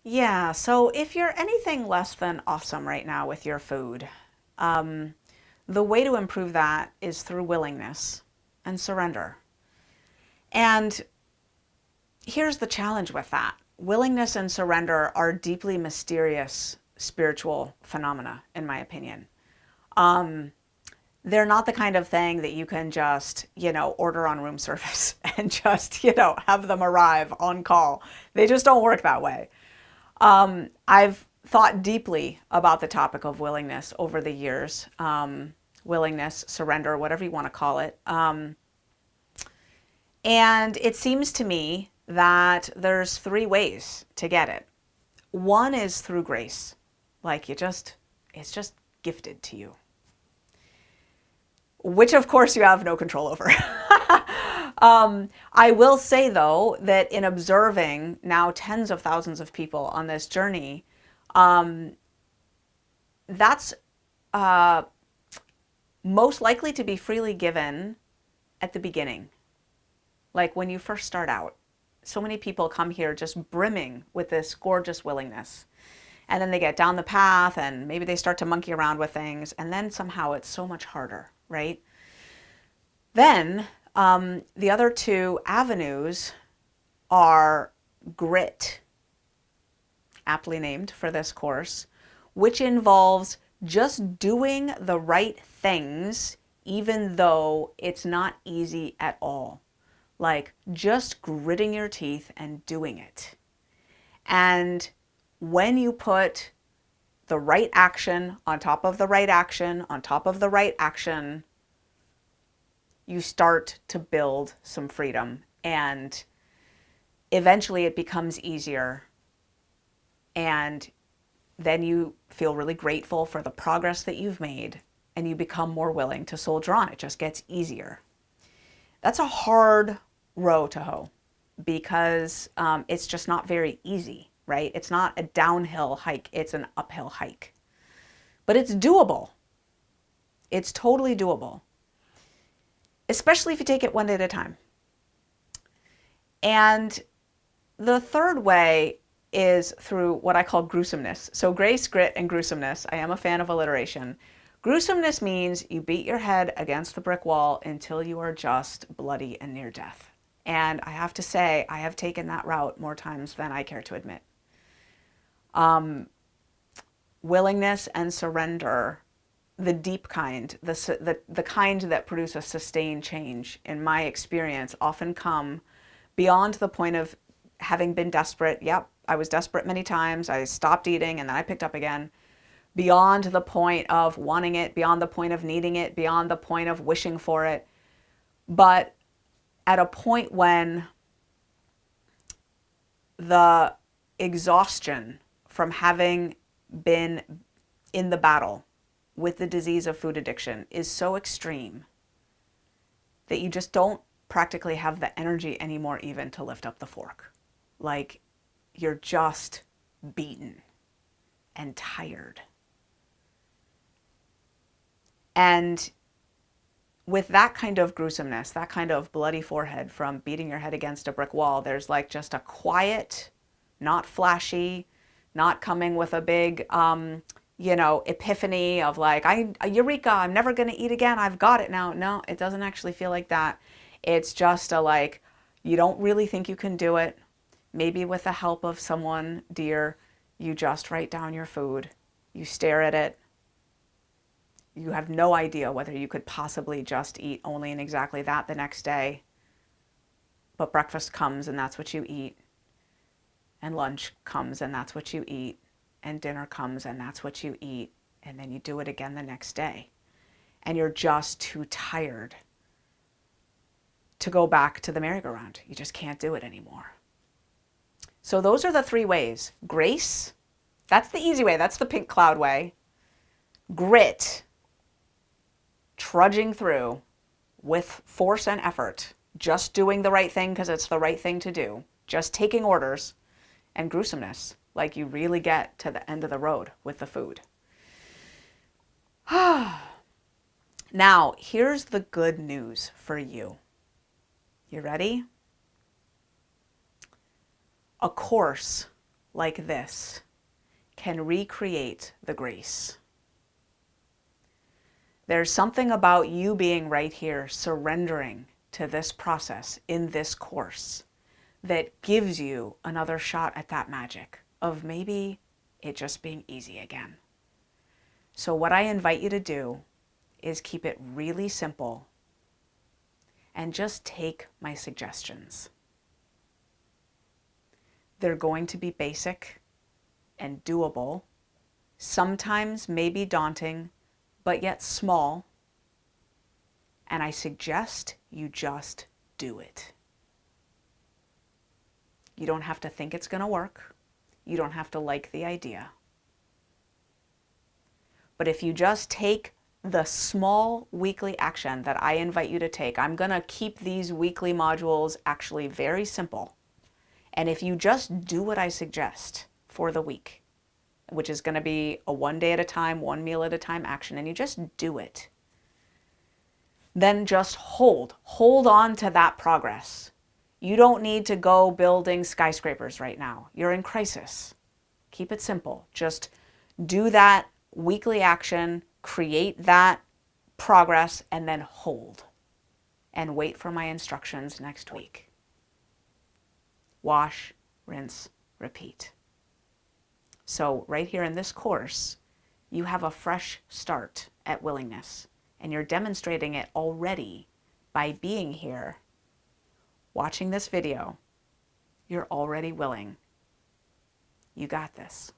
Yeah, so if you're anything less than awesome right now with your food, the way to improve that is through willingness and surrender. And here's the challenge with that: willingness and surrender are deeply mysterious spiritual phenomena, in my opinion. Um, they're not the kind of thing that you can just, order on room service and just, have them arrive on call. They just don't work that way. I've thought deeply about the topic of willingness over the years. Willingness, surrender, whatever you want to call it. And it seems to me that there's three ways to get it. One is through grace, like it's just gifted to you, which of course you have no control over. I will say, though, that in observing now tens of thousands of people on this journey, um, that's uh, most likely to be freely given at the beginning, like when you first start out. So many people come here just brimming with this gorgeous willingness. And then they get down the path and maybe they start to monkey around with things. And then somehow it's so much harder, right? Then the other two avenues are grit, aptly named for this course, which involves just doing the right things even though it's not easy at all. Like just gritting your teeth and doing it. And when you put the right action on top of the right action on top of the right action, you start to build some freedom, and eventually it becomes easier, and then you feel really grateful for the progress that you've made, and you become more willing to soldier on. It just gets easier. That's a hard row to hoe because it's just not very easy, right? It's not a downhill hike, it's an uphill hike. But it's doable. It's totally doable, especially if you take it one day at a time. And the third way is through what I call gruesomeness. So grace, grit, and gruesomeness. I am a fan of alliteration. Gruesomeness means you beat your head against the brick wall until you are just bloody and near death. And I have to say, I have taken that route more times than I care to admit. Willingness and surrender, the deep kind, the kind that produce a sustained change, in my experience, often come beyond the point of having been desperate. Yep, I was desperate many times. I stopped eating and then I picked up again. Beyond the point of wanting it, beyond the point of needing it, beyond the point of wishing for it. But at a point when the exhaustion from having been in the battle with the disease of food addiction is so extreme that you just don't practically have the energy anymore even to lift up the fork. Like you're just beaten and tired. And with that kind of gruesomeness, that kind of bloody forehead from beating your head against a brick wall, there's like just a quiet, not flashy, not coming with a big, epiphany of like, eureka, I'm never going to eat again. I've got it now. No, it doesn't actually feel like that. It's just a like, you don't really think you can do it. Maybe with the help of someone dear, you just write down your food, you stare at it, you have no idea whether you could possibly just eat only and exactly that the next day. But breakfast comes and that's what you eat. And lunch comes and that's what you eat. And dinner comes and that's what you eat. And then you do it again the next day. And you're just too tired to go back to the merry-go-round. You just can't do it anymore. So those are the three ways. Grace, that's the easy way. That's the pink cloud way. Grit, trudging through with force and effort, just doing the right thing because it's the right thing to do, just taking orders, and gruesomeness, like you really get to the end of the road with the food. Now, here's the good news for you. You ready? A course like this can recreate the grace. There's something about you being right here, surrendering to this process in this course, that gives you another shot at that magic of maybe it just being easy again. So what I invite you to do is keep it really simple and just take my suggestions. They're going to be basic and doable, sometimes maybe daunting, but yet small. And I suggest you just do it. You don't have to think it's going to work. You don't have to like the idea. But if you just take the small weekly action that I invite you to take, I'm going to keep these weekly modules actually very simple. And if you just do what I suggest for the week, which is going to be a 1 day at a time, 1 meal at a time action, and you just do it, then just hold on to that progress. You don't need to go building skyscrapers right now. You're in crisis. Keep it simple. Just do that weekly action, create that progress, and then hold and wait for my instructions next week. Wash, rinse, repeat. So right here in this course, you have a fresh start at willingness, and you're demonstrating it already by being here, watching this video. You're already willing. You got this.